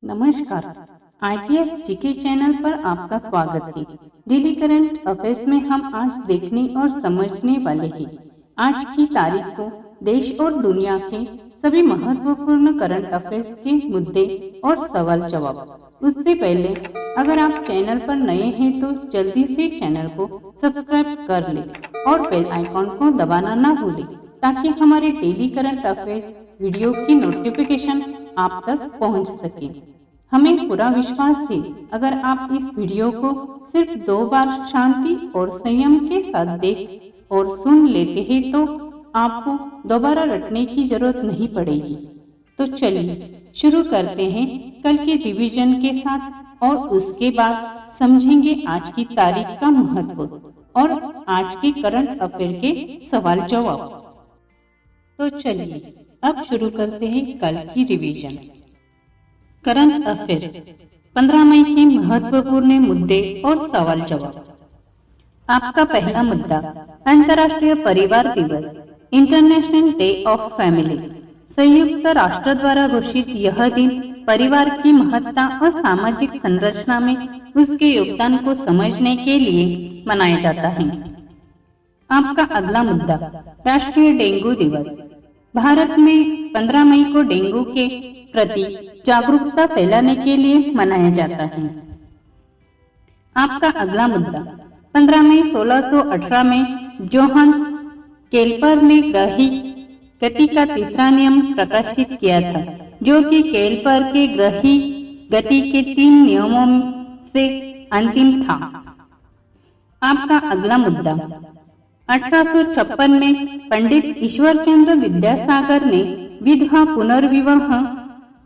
नमस्कार। IPS GK channel पर आपका स्वागत है। डेली करंट अफेयर्स में हम आज देखने और समझने वाले हैं आज की तारीख को देश और दुनिया के सभी महत्वपूर्ण करंट अफेयर्स के मुद्दे और सवाल जवाब। उससे पहले अगर आप चैनल पर नए हैं तो जल्दी से चैनल को सब्सक्राइब कर लें और बेल आइकॉन को दबाना ना भूलें ताकि हमारे डेली करंट अफेयर वीडियो की नोटिफिकेशन आप तक पहुंच सके। हमें पूरा विश्वास है अगर आप इस वीडियो को सिर्फ 2 बार शांति और संयम के साथ देख और सुन लेते हैं तो आपको दोबारा रटने की जरूरत नहीं पड़ेगी। तो चलिए शुरू करते हैं कल के रिवीजन के साथ और उसके बाद समझेंगे आज की तारीख का महत्व और आज के करंट अफेयर के सवाल जवाब। तो चलिए अब शुरू करते हैं कल की रिवीजन। करंट अफेयर 15 मई के महत्वपूर्ण मुद्दे और सवाल जवाब। आपका पहला मुद्दा अंतर्राष्ट्रीय परिवार दिवस, इंटरनेशनल डे ऑफ फैमिली। संयुक्त राष्ट्र द्वारा घोषित यह दिन परिवार की महत्ता और सामाजिक संरचना में उसके योगदान को समझने के लिए मनाया जाता है। आपका अगला मुद्दा राष्ट्रीय डेंगू दिवस। भारत में 15 मई को डेंगू के प्रति जागरूकता फैलाने के लिए मनाया जाता है। आपका अगला मुद्दा 15 मई 1618 में जोहान्स केल्पर ने ग्रही गति का तीसरा नियम प्रकाशित किया था, जो कि केल्पर के ग्रही गति के 3 नियमों से अंतिम था। आपका अगला मुद्दा 1856 में पंडित ईश्वरचंद्र विद्यासागर ने विधवा पुनर्विवाह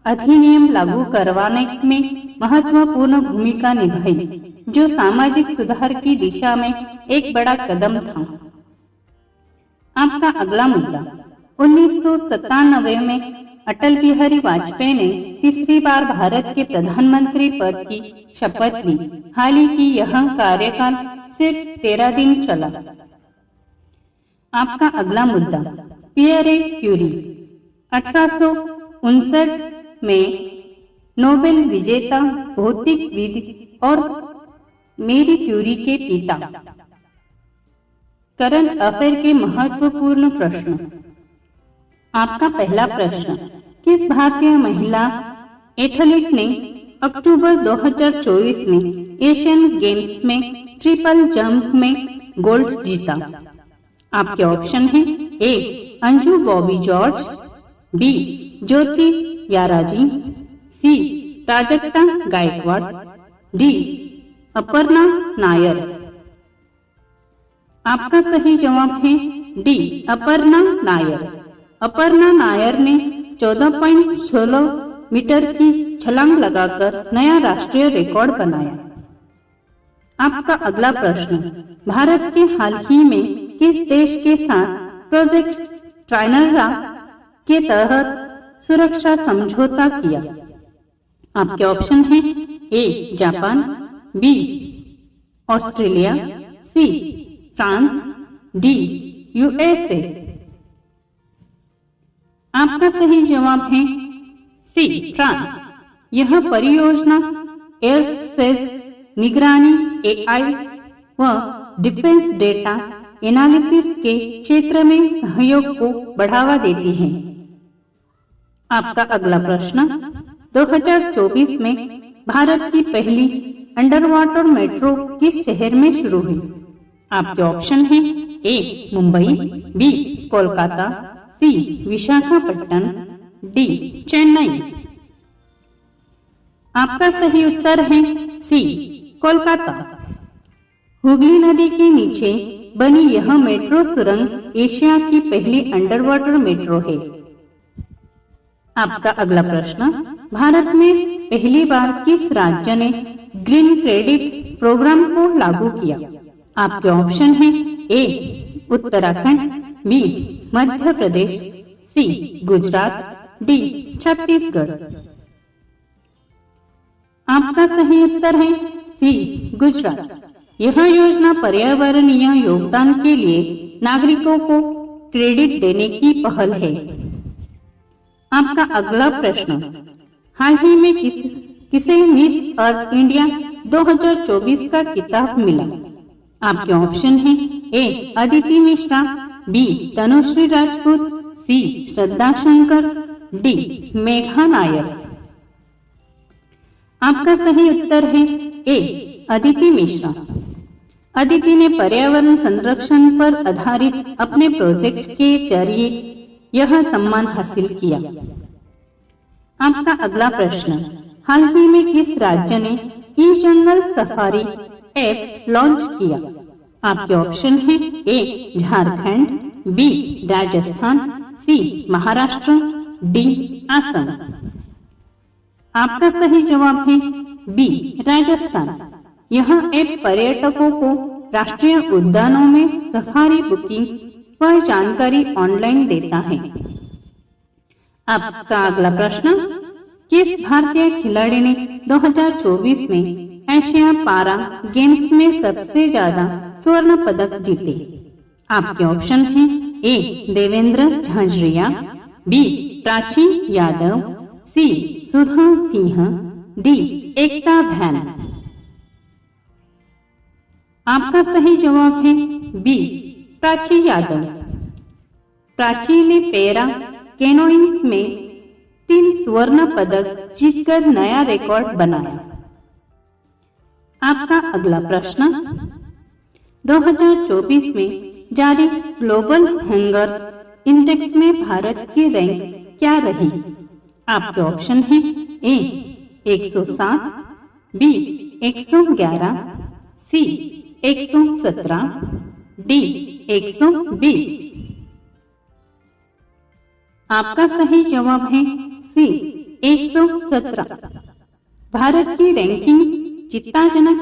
अधिनियम लागू करवाने में महत्वपूर्ण भूमिका निभाई, जो सामाजिक सुधार की दिशा में एक बड़ा कदम था। आपका अगला मुद्दा 1997 में अटल बिहारी वाजपेयी ने तीसरी बार भारत के प्रधानमंत्री पद की शपथ ली। हालांकि यह कार्यकाल सिर्फ 13 दिन चला। आपका अगला मुद्दा पियरे क्यूरी 1859 में नोबेल विजेता भौतिकविद और मेरी क्यूरी के पिता। करंट अफेयर के महत्वपूर्ण प्रश्न। आपका पहला प्रश्न, किस भारतीय महिला एथलीट ने अक्टूबर 2024 में एशियन गेम्स में ट्रिपल जंप में गोल्ड जीता? आपके ऑप्शन हैं ए अंजू बॉबी जॉर्ज, बी ज्योति याराजी, सी प्राजक्ता गायकवाड़, डी अपर्णा नायर। आपका सही जवाब है डी अपर्णा नायर। अपर्णा नायर ने 14.16 मीटर की छलांग लगाकर नया राष्ट्रीय रिकॉर्ड बनाया। आपका अगला प्रश्न, भारत के हाल ही में किस देश के साथ प्रोजेक्ट ट्राइनरा के तहत सुरक्षा समझौता किया? आपके ऑप्शन हैं A Japan, B Australia, C France, D USA. आपका सही जवाब है सी फ्रांस। यह परियोजना एयर स्पेस निगरानी, एआई व डिफेंस डेटा एनालिसिस के क्षेत्र में सहयोग को बढ़ावा देती है। आपका अगला प्रश्न, 2024 में भारत की पहली अंडर वाटर मेट्रो किस शहर में शुरू हुई? आपके ऑप्शन हैं ए मुंबई, बी कोलकाता, सी विशाखापट्टनम, डी चेन्नई। आपका सही उत्तर है सी कोलकाता। हुगली नदी के नीचे बनी यह मेट्रो सुरंग एशिया की पहली अंडर वाटर मेट्रो है। आपका अगला प्रश्न, भारत में पहली बार किस राज्य ने ग्रीन क्रेडिट प्रोग्राम को लागू किया? आपके ऑप्शन हैं ए उत्तराखंड, बी मध्य प्रदेश, सी गुजरात, डी छत्तीसगढ़। आपका सही उत्तर है सी गुजरात। यह योजना पर्यावरणीय योगदान के लिए नागरिकों को क्रेडिट देने की पहल है। आपका अगला प्रश्न, हाल ही में किस किसे मिस अर्थ इंडिया 2024 का खिताब मिला? आपके ऑप्शन हैं ए अदिति मिश्रा, बी तनुश्री राजपूत, सी श्रद्धा शंकर, डी मेघा नायर। आपका सही उत्तर है ए अदिति मिश्रा। अदिति ने पर्यावरण संरक्षण पर आधारित अपने प्रोजेक्ट के जरिए यह सम्मान हासिल किया। आपका अगला प्रश्न, हाल ही में किस राज्य ने ई जंगल सफारी ऐप लॉन्च किया? आपके ऑप्शन हैं ए झारखंड, बी राजस्थान, सी महाराष्ट्र, डी असम। आपका सही जवाब है बी राजस्थान। यह ऐप पर्यटकों को राष्ट्रीय उद्यानों में सफारी बुकिंग व जानकारी ऑनलाइन देता है। आपका अगला प्रश्न, किस भारतीय खिलाड़ी ने 2024 में एशिया पारा गेम्स में सबसे ज्यादा स्वर्ण पदक जीते? आपके ऑप्शन हैं ए देवेंद्र झांझरिया, बी प्राची यादव, सी सुधा सिंह, डी एकता भैन। आपका सही जवाब है बी प्राची यादव। प्राची ने पैरा कैनोइंग में 3 स्वर्ण पदक जीतकर नया रिकॉर्ड बनाया। आपका अगला प्रश्न, 2024 में जारी ग्लोबल हंगर इंडेक्स में भारत की रैंक क्या रही? आपके ऑप्शन हैं ए 107, बी 111, सी 117, डी 120। आपका सही जवाब है सी 117। भारत की रैंकिंग चिंताजनक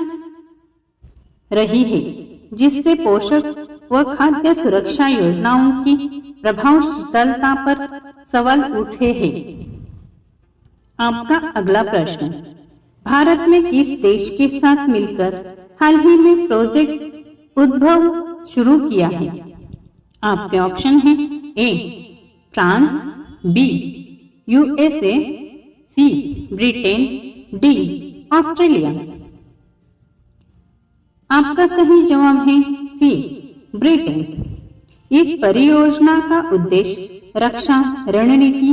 रही है, जिससे पोषक व खाद्य सुरक्षा योजनाओं की प्रभावशीलता पर सवाल उठे हैं। आपका अगला प्रश्न, भारत में किस देश के साथ मिलकर हाल ही में प्रोजेक्ट उद्भव शुरू किया है? आपके ऑप्शन हैं A France, B USA, C Britain, D Australia. आपका सही जवाब है सी ब्रिटेन। इस परियोजना का उद्देश्य रक्षा रणनीति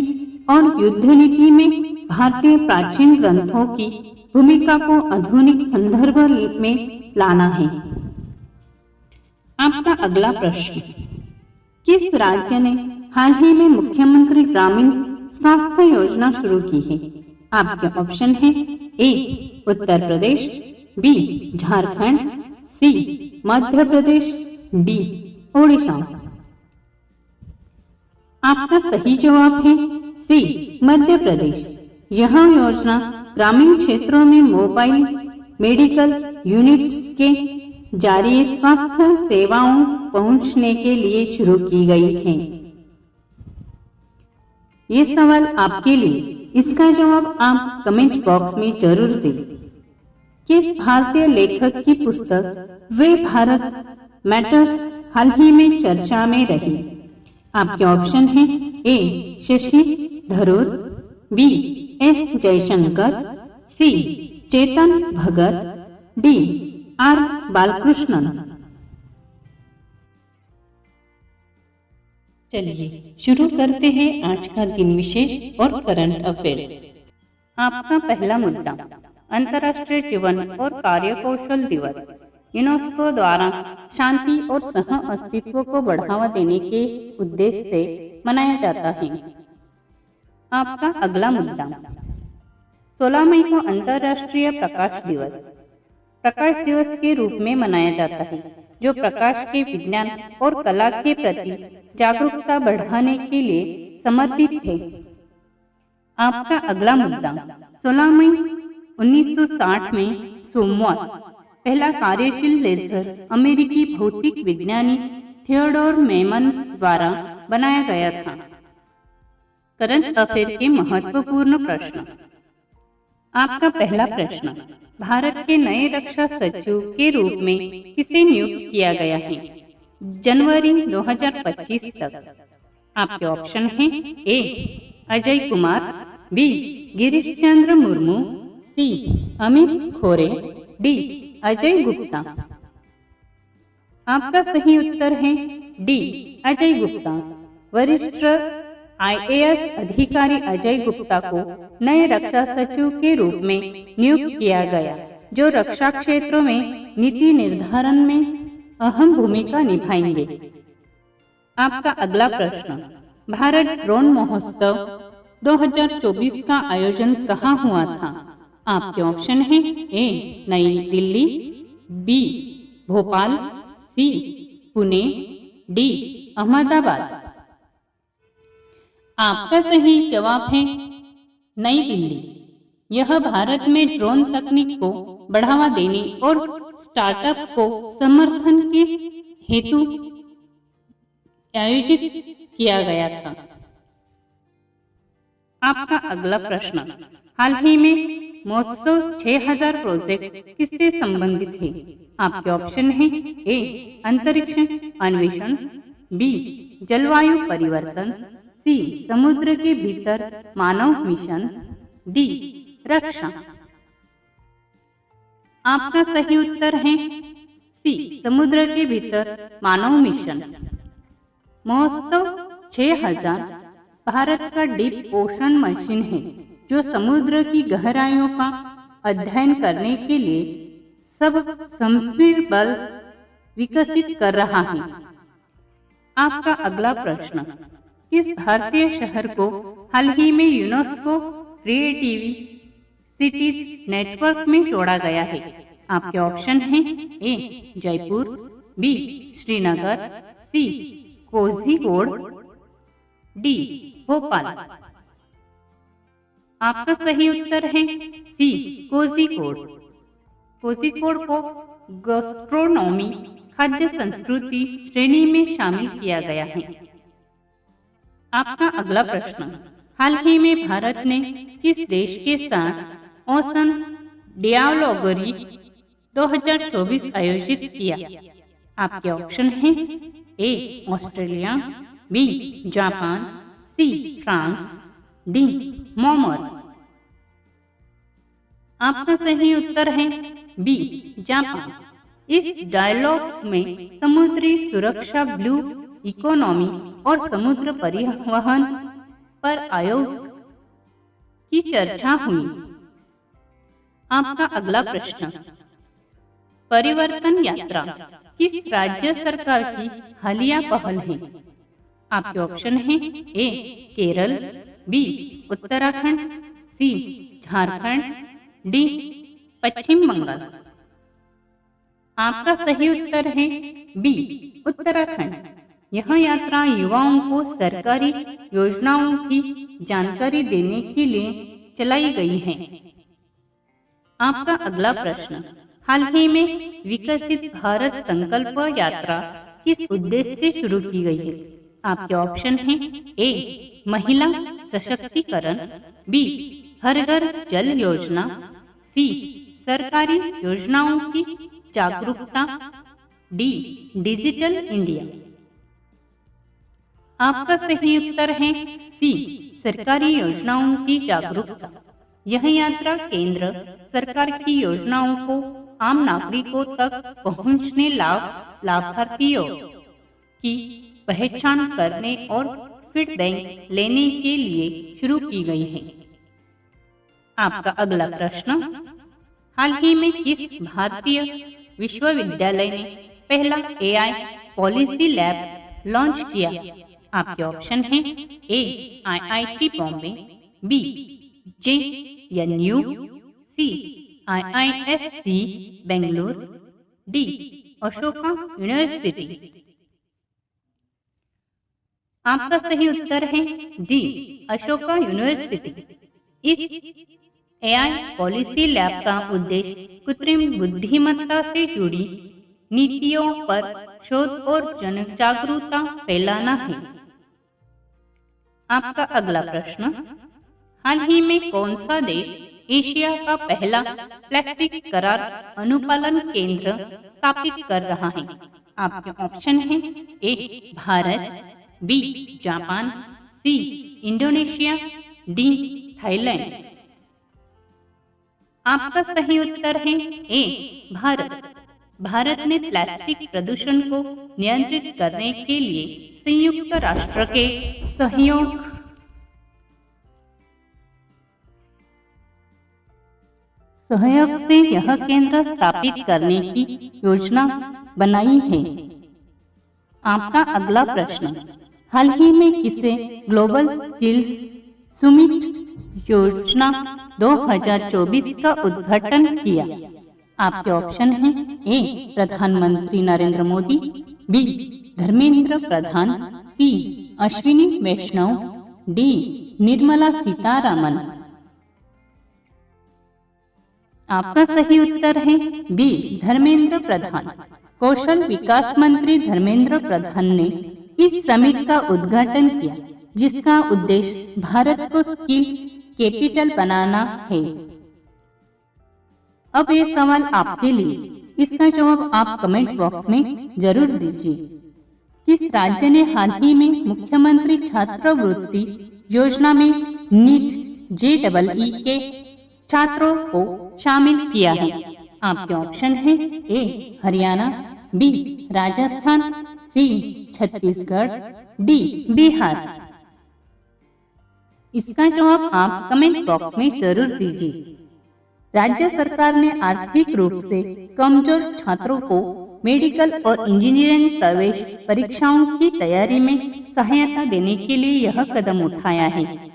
और युद्ध नीति में भारतीय प्राचीन ग्रंथों की भूमिका को आधुनिक संदर्भ में लाना है। आपका अगला प्रश्न, किस राज्य ने हाल ही में मुख्यमंत्री ग्रामीण स्वास्थ्य योजना शुरू की है? आपके ऑप्शन हैं ए उत्तर प्रदेश, बी झारखंड, सी मध्य प्रदेश, डी ओडिशा। आपका सही जवाब है सी मध्य प्रदेश। यह योजना ग्रामीण क्षेत्रों में मोबाइल मेडिकल यूनिट्स के जरिए स्वास्थ्य सेवाओं पहुंचने के लिए शुरू की गई थी। ये सवाल आपके लिए, इसका जवाब आप कमेंट बॉक्स में जरूर दें। किस भारतीय लेखक की पुस्तक वे भारत मैटर्स हाल ही में चर्चा में रही? आपके ऑप्शन हैं ए शशि थरूर, बी एस जयशंकर, सी चेतन भगत, डी आर बालकृष्णन। चलिए शुरू करते हैं आज का दिन विशेष और करंट अफेयर्स। आपका पहला मुद्दा, अंतर्राष्ट्रीय जीवन और कार्यकौशल दिवस यूनेस्को द्वारा शांति और सह अस्तित्व को बढ़ावा देने के उद्देश्य से मनाया जाता है। आपका अगला मुद्दा, 16 मई को अंतर्राष्ट्रीय प्रकाश दिवस के रूप में मनाया जाता है, जो प्रकाश के विज्ञान और कला के प्रति जागरूकता बढ़ाने के लिए समर्पित है। आपका अगला मुद्दा, 16 मई 1960 में सोमवार पहला कार्यशील लेजर अमेरिकी भौतिक विज्ञानी थियोडोर मेमन द्वारा बनाया गया था। करंट अफेयर के महत्वपूर्ण प्रश्न। आपका पहला प्रश्न, भारत के नए रक्षा सचिव के रूप में किसे नियुक्त किया गया है जनवरी 2025 तक? आपके ऑप्शन हैं ए अजय कुमार, बी गिरीश चंद्र मुर्मू, सी अमित खोरे, डी अजय गुप्ता। आपका सही उत्तर है डी अजय गुप्ता। वरिष्ठ आईएएस अधिकारी अजय गुप्ता को नए रक्षा सचिव के रूप में नियुक्त किया गया, जो रक्षा क्षेत्रों में नीति निर्धारण में अहम भूमिका निभाएंगे। आपका अगला प्रश्न, भारत ड्रोन महोत्सव 2024 का आयोजन कहाँ हुआ था? आपके ऑप्शन हैं ए नई दिल्ली, बी भोपाल, सी पुणे, डी अहमदाबाद। आपका सही जवाब है नई दिल्ली। यह भारत में ड्रोन तकनीक को बढ़ावा देने और स्टार्टअप को समर्थन के हेतु आयोजित किया गया था। आपका अगला प्रश्न, हाल ही में महोत्सव 6000 प्रोजेक्ट किससे संबंधित है? आपके ऑप्शन हैं ए अंतरिक्ष अन्वेषण, बी जलवायु परिवर्तन, सी समुद्र के भीतर मानव मिशन, डी रक्षा। आपका सही उत्तर है सी समुद्र के भीतर मानव मिशन। महोत्सव 6000 भारत का डीप ओशन मशीन है, जो समुद्र की गहराइयों का अध्ययन करने के लिए सब सबमर्सिबल विकसित कर रहा है। आपका अगला प्रश्न, किस भारतीय शहर को हाल ही में यूनेस्को क्रिएटिव सिटीज नेटवर्क में जोड़ा गया है? आपके ऑप्शन हैं ए जयपुर, बी श्रीनगर, सी कोझिकोड, डी भोपाल। आपका सही उत्तर है सी कोझिकोड। कोझिकोड को गैस्ट्रोनॉमी खाद्य संस्कृति श्रेणी में शामिल किया गया है। आपका अगला प्रश्न, हाल ही में भारत ने किस देश के साथ ओशन डियालोगरी 2024 आयोजित किया? आपके ऑप्शन हैं A Australia, B Japan, C France, D मोमर। आपका सही उत्तर है बी जापान। इस डायलॉग में समुद्री सुरक्षा, ब्लू इकोनॉमी और समुद्र परिवहन पर आयोग की चर्चा हुई। आपका अगला प्रश्न, परिवर्तन यात्रा किस राज्य सरकार की हालिया पहल है? आपके ऑप्शन हैं ए केरल, बी उत्तराखंड, सी झारखंड, डी पश्चिम बंगाल। आपका सही उत्तर है बी उत्तराखंड। यह यात्रा युवाओं को सरकारी योजनाओं की जानकारी देने के लिए चलाई गई है। आपका अगला प्रश्न, हाल ही में विकसित भारत संकल्प यात्रा किस उद्देश्य से शुरू की गई है? आपके ऑप्शन हैं ए महिला सशक्तिकरण, बी हर घर जल योजना, सी सरकारी योजनाओं की जागरूकता, डी डिजिटल इंडिया। आपका सही उत्तर है सी सरकारी योजनाओं की जागरूकता। यह यात्रा केंद्र सरकार की योजनाओं को आम नागरिकों तक पहुंचने, लाभार्थियों की पहचान करने और फीडबैक लेने के लिए शुरू की गई है। आपका अगला प्रश्न, हाल ही में किस भारतीय विश्वविद्यालय ने पहला एआई पॉलिसी लैब लॉन्च किया? आपके ऑप्शन हैं A IIT Bombay, B JNU, C IISc Bengaluru, D Ashoka university. आपका सही उत्तर है डी अशोका यूनिवर्सिटी। इस एआई पॉलिसी लैब का उद्देश्य कृत्रिम बुद्धिमत्ता से जुड़ी नीतियों पर शोध और जन जागरूकता फैलाना है। आपका अगला प्रश्न, हाल ही में कौन सा देश एशिया का पहला प्लास्टिक करार अनुपालन केंद्र स्थापित कर रहा है? आपके ऑप्शन हैं A Bharat, B Japan, C Indonesia, D Thailand. आपका सही उत्तर है ए भारत। भारत ने प्लास्टिक प्रदूषण को नियंत्रित करने के लिए संयुक्त राष्ट्र के सहयोग से यह केंद्र स्थापित करने की योजना बनाई है। आपका अगला प्रश्न, हाल ही में किसे ग्लोबल स्किल्स समिट योजना 2024 का उद्घाटन किया? आपके ऑप्शन हैं ए प्रधानमंत्री नरेंद्र मोदी, बी धर्मेंद्र प्रधान, सी अश्विनी वैष्णव, डी निर्मला सीतारामन। आपका सही उत्तर है बी धर्मेंद्र प्रधान। कौशल विकास मंत्री धर्मेंद्र प्रधान ने इस समिट का उद्घाटन किया, जिसका उद्देश्य भारत को स्किल कैपिटल बनाना है। अब ये सवाल आपके लिए, इसका जवाब आप कमेंट बॉक्स में जरूर दीजिए। किस राज्य ने हाल ही में मुख्यमंत्री छात्रवृत्ति योजना में नीट JEE के छात्रों को शामिल किया है? आपके ऑप्शन है ए हरियाणा, बी राजस्थान, सी छत्तीसगढ़, डी बिहार। इसका जवाब आप कमेंट बॉक्स में जरूर दीजिए। राज्य सरकार ने आर्थिक रूप से कमजोर छात्रों को मेडिकल और इंजीनियरिंग प्रवेश परीक्षाओं की तैयारी में सहायता देने के लिए यह कदम उठाया है।